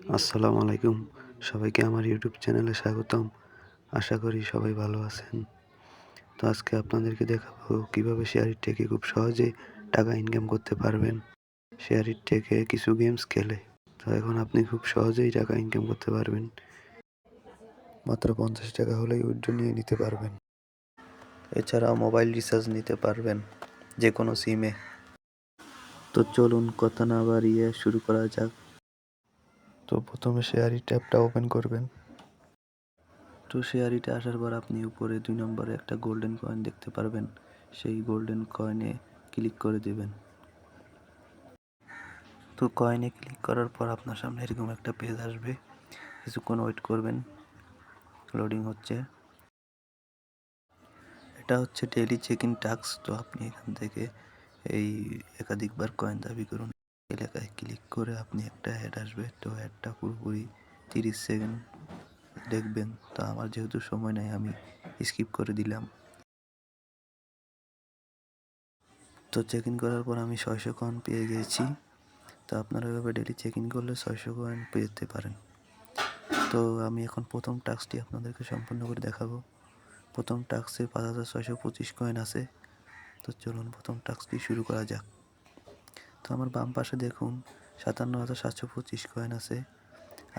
আসসালামু আলাইকুম। সবাইকে আমার ইউটিউব চ্যানেলে স্বাগতম। আশা করি সবাই ভালো আছেন। তো আজকে আপনাদেরকে দেখাবো কিভাবে শেয়ার থেকে খুব সহজে টাকা ইনকাম করতে পারবেন। শেয়ার থেকে কিছু গেমস খেলে। তো এখন আপনি খুব সহজেই টাকা ইনকাম করতে পারবেন। মাত্র 50 টাকা হলেই উইথড্র নিয়ে নিতে পারবেন। এছাড়াও মোবাইল রিচার্জ নিতে পারবেন যে কোনো সিমে। তো চলুন কথা না বাড়িয়ে শুরু করা যাক। তো প্রথমে শেয়ারি ট্যাবটা ওপেন করবেন। তো শেয়ারিতে আসার পর আপনি উপরে 2 নম্বরে একটা গোল্ডেন কয়েন দেখতে পারবেন। সেই গোল্ডেন কয়েনে ক্লিক করে দিবেন। তো কয়েনে ক্লিক করার পর আপনার সামনে এরকম একটা পেজ আসবে। কিছুক্ষণ ওয়েট করবেন, লোডিং হচ্ছে। এটা হচ্ছে ডেইলি চেক ইন টাস্ক। তো আপনি এখান থেকে এই একাধিকবার কয়েন দাবি করুন এলাকায় ক্লিক করে আপনি একটা অ্যাড আসবে। তো অ্যাডটা পুরোপুরি 30 সেকেন্ড দেখবেন। তো আমার যেহেতু সময় নেই আমি স্কিপ করে দিলাম। তো চেক ইন করার পর আমি 600 কয়েন পেয়ে গিয়েছি। তো আপনারা এভাবে ডেলি চেক ইন করলে 600 কয়েন পেতে পারেন। তো আমি এখন প্রথম টাস্কটি আপনাদেরকে সম্পূর্ণ করে দেখাবো। প্রথম টাস্কে 5625 কয়েন আছে। তো চলুন প্রথম টাস্কটি শুরু করা যাক। তো আমার বাম পাশে দেখুন 57,725 কয়েন আছে,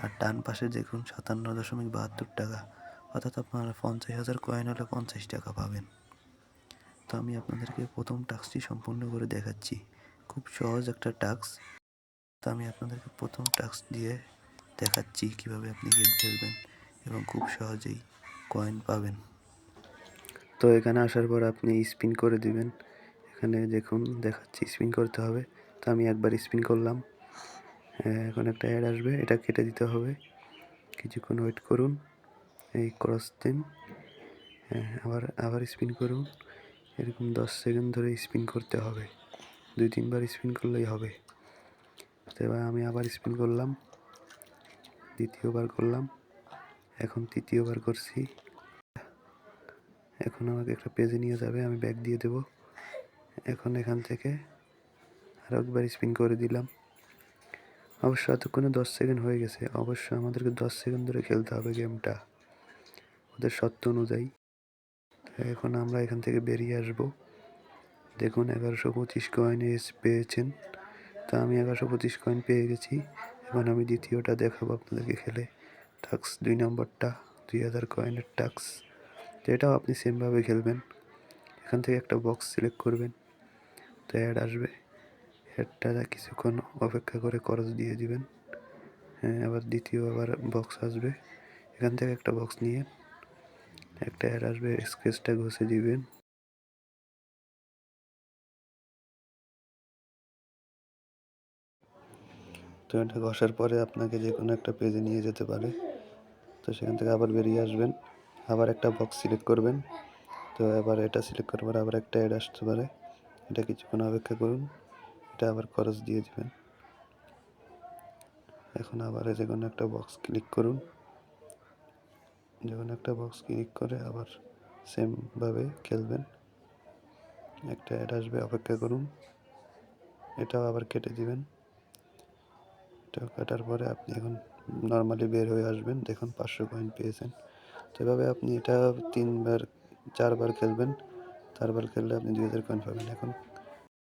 আর ডান পাশে দেখুন 57.72 টাকা। অর্থাৎ আপনারা 50,000 কয়েন হলে 50 টাকা পাবেন। তো আমি আপনাদেরকে প্রথম টাস্কটি সম্পূর্ণ করে দেখাচ্ছি। খুব সহজ একটা টাস্ক। তো আমি আপনাদেরকে প্রথম টাস্ক দিয়ে দেখাচ্ছি কিভাবে আপনি গেম খেলবেন এবং খুব সহজেই কয়েন পাবেন। তো এখানে আসার পর আপনি স্পিন করে দিবেন। এখানে দেখুন দেখাচ্ছি স্পিন করতে হবে। তো আমি একবার স্পিন করলাম। এখন একটা অ্যাড আসবে, এটা কেটে দিতে হবে। কিছুক্ষণ ওয়েট করুন, এই ক্রস দিন, আবার আবার স্পিন করুন। এরকম 10 সেকেন্ড ধরে স্পিন করতে হবে। 2-3 বার স্পিন করলেই হবে। তো এবার আমি আবার স্পিন করলাম, দ্বিতীয়বার করলাম, এখন তৃতীয়বার করছি। এখন আমাকে একটা পেজে নিয়ে যাবে, আমি ব্যাক দিয়ে দেব। এখন এখান থেকে আর একবার স্পিন করে দিলাম। অবশ্য এতক্ষণে 10 সেকেন্ড হয়ে গেছে। অবশ্য আমাদেরকে 10 সেকেন্ড ধরে খেলতে হবে গেমটা ওদের শর্ত অনুযায়ী। এখন আমরা এখান থেকে বেরিয়ে আসব। দেখুন 1125 কয়েন পেয়েছেন। তা আমি 1125 কয়েন পেয়ে গেছি। এখন আমি দ্বিতীয়টা দেখাবো আপনাদেরকে খেলে। টাস্ক 2 নম্বরটা 2000 কয়েনের টাস্ক। তো এটাও আপনি সেমভাবে খেলবেন। এখান থেকে একটা বক্স সিলেক্ট করবেন। তো অ্যাড আসবে, অ্যাডটা কিছুক্ষণ অপেক্ষা করে খরচ দিয়ে দিবেন। আবার আবার বক্স আসবে। এখান থেকে একটা বক্স নিয়ে একটা অ্যাড আসবে, স্কেচটা ঘষে দিবেন। তো এটা ঘষার পরে আপনাকে যে কোনো একটা পেজে নিয়ে যেতে পারে। তো সেখান থেকে আবার বেরিয়ে আসবেন, আবার একটা বক্স সিলেক্ট করবেন। তো এবার এটা সিলেক্ট করার পরে আবার একটা অ্যাড আসতে পারে। এটা কিছুক্ষণ অপেক্ষা করুন, এটা আবার খরচ দিয়ে দিবেন। এখন আবার যে কোনো একটা বক্স ক্লিক করুন। যে কোনো একটা বক্স ক্লিক করে আবার সেমভাবে খেলবেন। একটা অ্যাড আসবে, অপেক্ষা করুন, এটাও আবার কেটে দিবেন। এটা কাটার পরে আপনি এখন নর্মালি বের হয়ে আসবেন। দেখুন 500 কয়েন পেয়েছেন। তো এভাবে আপনি এটা 4বার খেলবেন। 4বার খেললে আপনি 2000 কয়েন পাবেন। এখন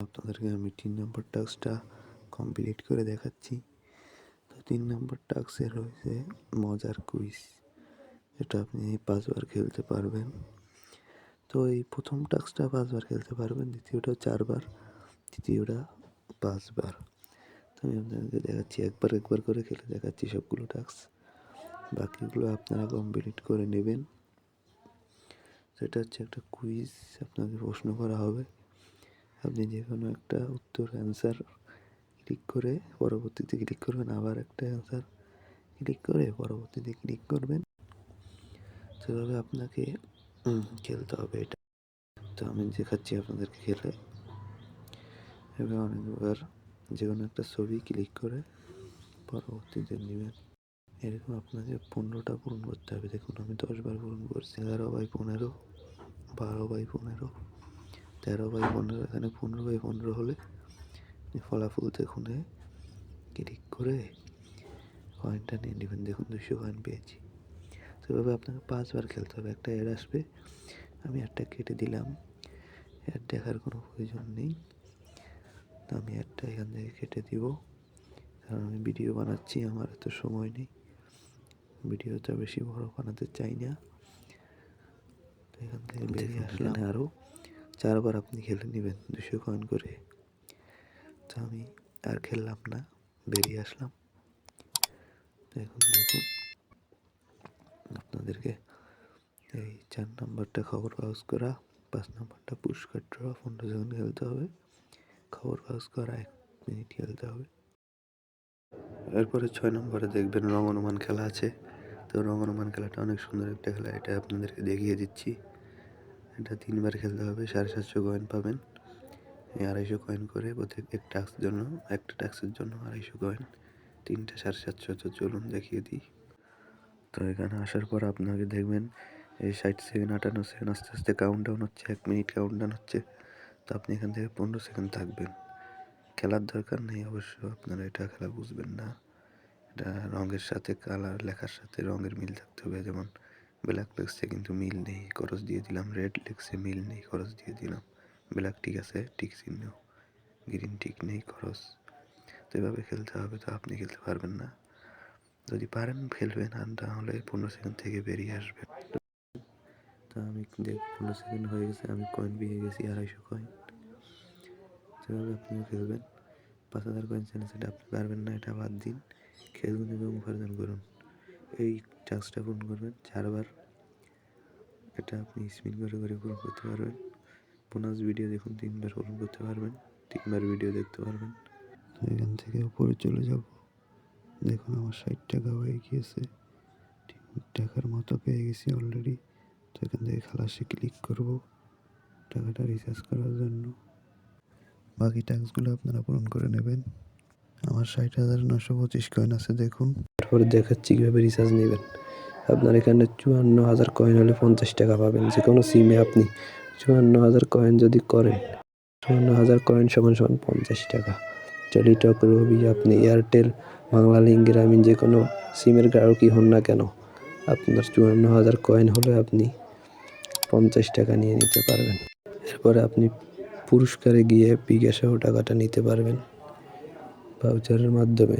আপনাদেরকে আমি 3 নম্বর টাস্কটা কমপ্লিট করে দেখাচ্ছি। তো 3 নম্বর টাস্কে রয়েছে মজার কুইজ। এটা আপনি 5বার খেলতে পারবেন। তো এই প্রথম টাস্কটা 5বার খেলতে পারবেন, দ্বিতীয়টা 4বার, তৃতীয়টা 5বার। তো আমি আপনাদেরকে দেখাচ্ছি, একবার করে খেলে দেখাচ্ছি সবগুলো টাস্ক। বাকিগুলো আপনারা কমপ্লিট করে নেবেন। সেটা হচ্ছে একটা কুইজ, আপনাকে প্রশ্ন করা হবে। আপনি যে কোনো একটা উত্তর অ্যান্সার ক্লিক করে পরবর্তীতে ক্লিক করবেন, আবার একটা অ্যান্সার ক্লিক করে পরবর্তীতে ক্লিক করবেন। সেভাবে আপনাকে খেলতে হবে এটা। তো আমি দেখাচ্ছি আপনাদেরকে খেলে। এবার অনেকবার যে কোনো একটা ছবি ক্লিক করে পরবর্তীতে নেবেন। এরকম আপনাকে 15টা পূরণ করতে হবে। দেখুন আমি 10বার পূরণ করছি। 11/15, 12/15, 13/15। এখানে 15/15 হলে ফলাফল দেখুন ক্লিক করে কয়েনটা নিয়ে নেবেন। দেখুন 200 কয়েন পেয়েছি। তো এভাবে আপনাকে 5 বার খেলতে হবে। একটা অ্যাড আসবে, আমি অ্যাডটা কেটে দিলাম। অ্যাড দেখার কোনো প্রয়োজন নেই, তো আমি অ্যাডটা এখান থেকে কেটে দিব, কারণ আমি ভিডিও বানাচ্ছি, আমার এত সময় নেই, ভিডিওটা বেশি বড় বানাতে চাই না। তো এখান থেকে বেরিয়ে আসলাম। আরও 4 বার আপনি খেলে নেবেন 200 কয়েন করে। তো আমি আর খেললাম না, বেরিয়ে আসলাম। দেখুন আপনাদেরকে এই 4 নাম্বারটা খবর কাগজ করা, 5 নাম্বারটা পুরস্কার ড্র, 15 সেকেন্ড খেলতে হবে, খবর কাগজ করা 1 মিনিট খেলতে হবে। এরপরে 6 নম্বরে দেখবেন রং অনুমান খেলা আছে। তো রং অনুমান খেলাটা অনেক সুন্দর একটা খেলা, এটা আপনাদেরকে দেখিয়ে দিচ্ছি। এটা 3 বার খেলতে হবে, 750 কয়েন পাবেন। এই 250 কয়েন করে প্রত্যেক একটা টাস্কের জন্য 250 কয়েন, 3টা 750। তো চলুন দেখিয়ে দিই। তো এখানে আসার পর আপনাকে দেখবেন এই 60 সেকেন্ড 58 সেকেন্ড আস্তে আস্তে কাউন্টডাউন হচ্ছে, 1 মিনিট কাউন্টডাউন হচ্ছে। তো আপনি এখান থেকে 15 সেকেন্ড থাকবেন। খেলার দরকার নেই অবশ্য, আপনারা এটা খেলা বুঝবেন না। এটা রঙের সাথে কালার, লেখার সাথে রঙের মিল থাকতে হবে। যেমন ব্ল্যাক লেগসে কিন্তু মিল নেই, খরচ দিয়ে দিলাম। রেড লেগসে মিল নেই, খরচ দিয়ে দিলাম। ব্ল্যাক ঠিক আছে, টিক চিহ্ন, গ্রিন টিক নেই, খরচ। তো এভাবে খেলতে হবে, তো আপনি খেলতে পারবেন না। যদি পারেন খেলবেন, আর না হলে 15 সেকেন্ড থেকে বেরিয়ে আসবেন। তো আমি 15 সেকেন্ড হয়ে গেছে, আমি কয়েন পেয়ে গেছি 250 কয়েন। সেভাবে আপনিও খেলবেন। 5000 কয়েন চ্যালেঞ্জ, সেটা আপনি পারবেন না, এটা বাদ দিন। খেলুন এবং উপার্জন করুন। এই টাস্কটা পূরণ করবেন 4 বার। এটা আপনি স্পিন করে করে পূরণ করতে পারবেন। বোনাস ভিডিও দেখুন, 3 বার পূরণ করতে পারবেন, 3 বার ভিডিও দেখতে পারবেন। তো এখান থেকে উপরে চলে যাব। দেখুন আমার 60 টাকা হয়ে গিয়েছে, 3 টাকার মতো পেয়ে গেছি অলরেডি। তো এখান থেকে খালাসে ক্লিক করব টাকাটা রিচার্জ করার জন্য। বাকি টাস্কগুলো আপনারা পূরণ করে নেবেন। আমার 60,925 কয়েন আছে দেখুন। তারপরে দেখাচ্ছি কীভাবে রিচার্জ নেবেন। আপনার এখানে 54,000 কয়েন হলে 50 টাকা পাবেন। যে কোনো সিমে আপনি 54,000 কয়েন যদি করেন, 54,000 কয়েন সমান 50 টাকা। টেলিটক, রবি, আপনি এয়ারটেল, বাংলালিংক, গ্রামীণ যে কোনো সিমের গ্রাহকই হন না কেন, আপনার 54,000 কয়েন হলে আপনি 50 টাকা নিয়ে নিতে পারবেন। এরপরে আপনি পুরস্কারে গিয়ে বিকাশেও টাকাটা নিতে পারবেন ভাউচারের মাধ্যমে।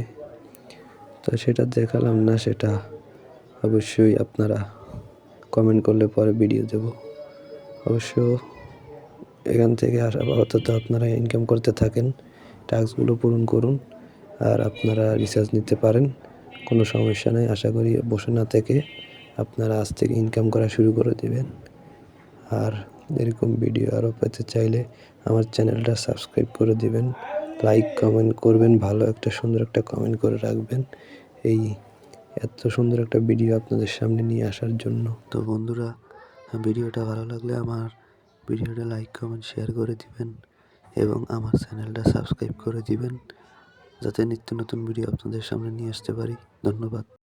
তো সেটা দেখালাম না, সেটা অবশ্যই আপনারা কমেন্ট করলে পরে ভিডিও দেব। অবশ্য এখান থেকে আপাতত আপনারা ইনকাম করতে থাকেন, টাস্কগুলো পূরণ করুন, আর আপনারা রিচার্জ নিতে পারেন, কোনো সমস্যা নেই। আশা করি বসে না থেকে আপনারা আজ থেকে ইনকাম করা শুরু করে দেবেন। আর এরকম ভিডিও আরও পেতে চাইলে আমার চ্যানেলটা সাবস্ক্রাইব করে দিবেন, লাইক কমেন্ট করবেন, ভালো একটা সুন্দর একটা কমেন্ট করে রাখবেন এই এত সুন্দর একটা ভিডিও আপনাদের সামনে নিয়ে আসার জন্য। তো বন্ধুরা, ভিডিওটা ভালো লাগলে আমার ভিডিওটা লাইক কমেন্ট শেয়ার করে দিবেন এবং আমার চ্যানেলটা সাবস্ক্রাইব করে দিবেন, যাতে নিত্য নতুন ভিডিও আপনাদের সামনে নিয়ে আসতে পারি। ধন্যবাদ।